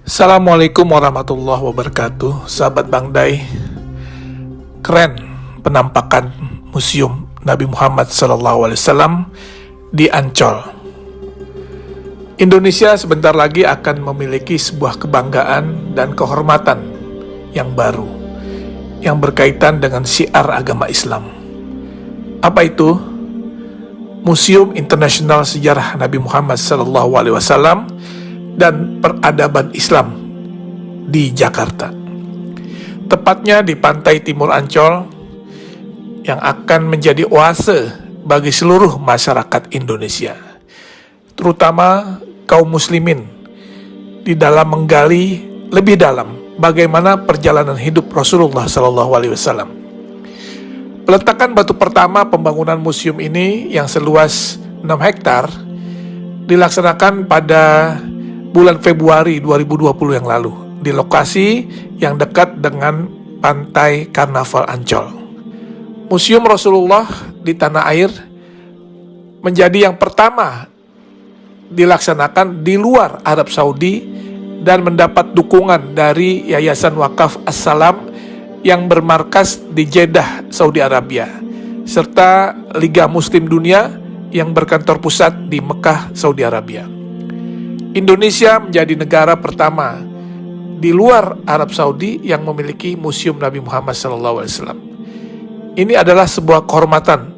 Assalamualaikum warahmatullahi wabarakatuh. Sahabat Bang Day, keren penampakan Museum Nabi Muhammad SAW di Ancol. Indonesia sebentar lagi akan memiliki sebuah kebanggaan dan kehormatan yang baru yang berkaitan dengan syiar agama Islam. Apa itu? Museum Internasional Sejarah Nabi Muhammad SAW dan Peradaban Islam di Jakarta. Tepatnya di pantai timur Ancol yang akan menjadi oase bagi seluruh masyarakat Indonesia, terutama kaum muslimin, di dalam menggali lebih dalam bagaimana perjalanan hidup Rasulullah SAW. Peletakan batu pertama pembangunan museum ini yang seluas 6 hektar dilaksanakan pada bulan Februari 2020 yang lalu di lokasi yang dekat dengan pantai Karnaval Ancol. Museum Rasulullah di tanah air menjadi yang pertama dilaksanakan di luar Arab Saudi dan mendapat dukungan dari Yayasan Wakaf As-Salam yang bermarkas di Jeddah, Saudi Arabia, serta Liga Muslim Dunia yang berkantor pusat di Mekah, Saudi Arabia. Indonesia menjadi negara pertama di luar Arab Saudi yang memiliki Museum Nabi Muhammad SAW. Ini adalah sebuah kehormatan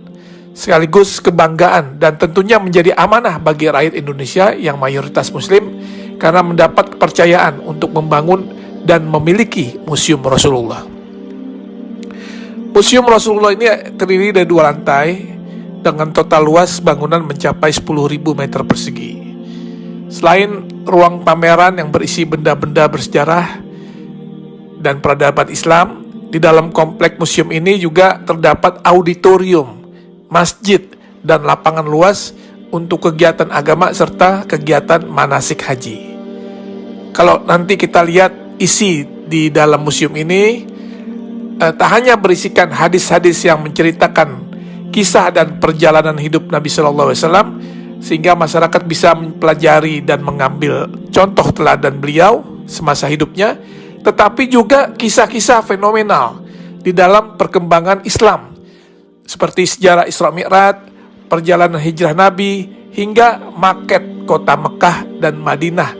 sekaligus kebanggaan dan tentunya menjadi amanah bagi rakyat Indonesia yang mayoritas Muslim karena mendapat kepercayaan untuk membangun dan memiliki Museum Rasulullah. Museum Rasulullah ini terdiri dari 2 lantai dengan total luas bangunan mencapai 10.000 meter persegi. Selain ruang pameran yang berisi benda-benda bersejarah dan peradaban Islam, di dalam komplek museum ini juga terdapat auditorium, masjid, dan lapangan luas untuk kegiatan agama serta kegiatan manasik haji. Kalau nanti kita lihat isi di dalam museum ini, tak hanya berisikan hadis-hadis yang menceritakan kisah dan perjalanan hidup Nabi SAW, sehingga masyarakat bisa mempelajari dan mengambil contoh teladan beliau semasa hidupnya, tetapi juga kisah-kisah fenomenal di dalam perkembangan Islam, seperti sejarah Isra Mi'raj, perjalanan hijrah Nabi, hingga maket kota Mekah dan Madinah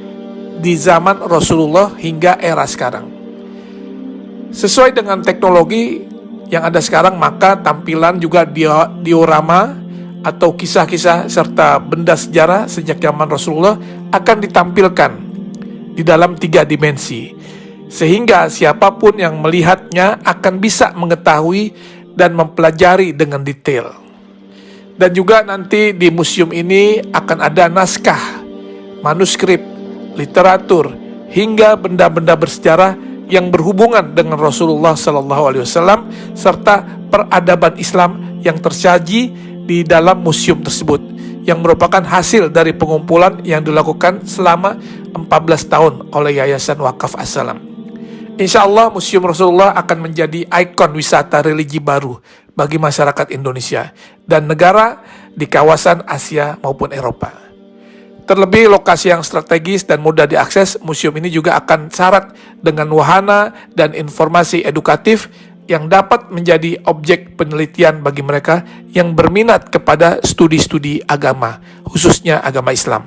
di zaman Rasulullah hingga era sekarang. Sesuai dengan teknologi yang ada sekarang, maka tampilan juga diorama atau kisah-kisah serta benda sejarah sejak zaman Rasulullah akan ditampilkan di dalam 3 dimensi, sehingga siapapun yang melihatnya akan bisa mengetahui dan mempelajari dengan detail. Dan juga nanti di museum ini akan ada naskah, manuskrip, literatur, hingga benda-benda bersejarah yang berhubungan dengan Rasulullah SAW serta peradaban Islam yang tersaji di dalam museum tersebut, yang merupakan hasil dari pengumpulan yang dilakukan selama 14 tahun oleh Yayasan Wakaf As-Salam. Insya Allah Museum Rasulullah akan menjadi ikon wisata religi baru bagi masyarakat Indonesia dan negara di kawasan Asia maupun Eropa. Terlebih lokasi yang strategis dan mudah diakses, museum ini juga akan syarat dengan wahana dan informasi edukatif yang dapat menjadi objek penelitian bagi mereka yang berminat kepada studi-studi agama, khususnya agama Islam.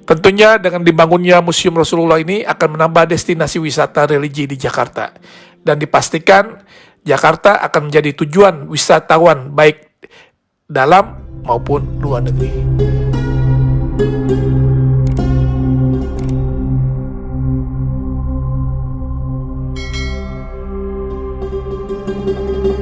Tentunya dengan dibangunnya Museum Rasulullah ini akan menambah destinasi wisata religi di Jakarta, dan dipastikan Jakarta akan menjadi tujuan wisatawan baik dalam maupun luar negeri.